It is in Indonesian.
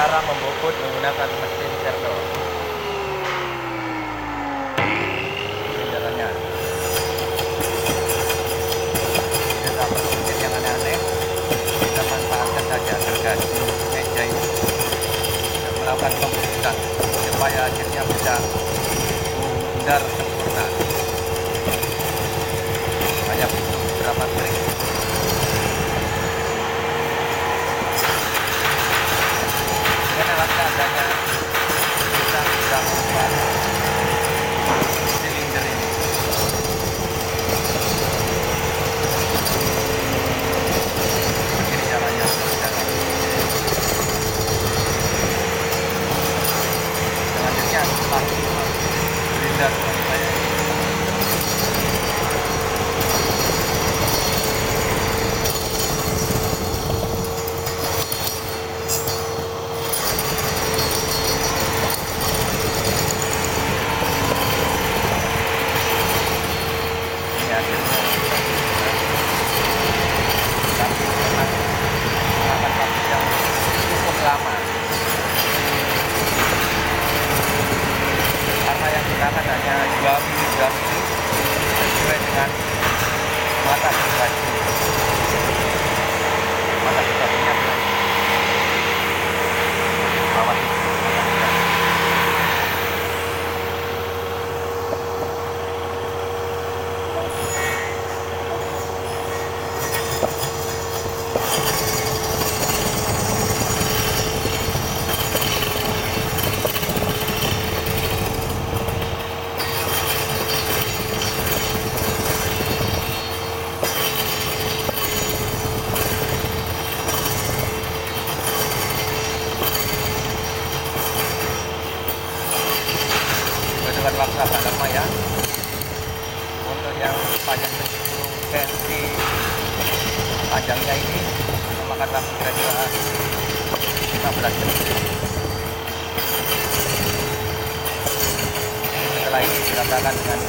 cara membobot menggunakan mesin servo. Ini jalannya. Tidak perlu mesin yang aneh-aneh. Kita manfaatkan saja gergaji meja ini untuk melakukan pembusukan supaya akhirnya bisa bundar sempurna. Hanya butuh beberapa klik. Dengan alat seadanya kita bisa membuat silinder ini. Ini caranya. Selanjutnya setelah silinder saya lama karena yang gunakan hanya 2 mili sesuai dengan mata gergaji gergajinya bawah dengan waktu agak lama ya. Untuk yang panjang 10 cm panjangnya ini memakan waktu kira-kira 15 menit. Setelah ini diratakan dengan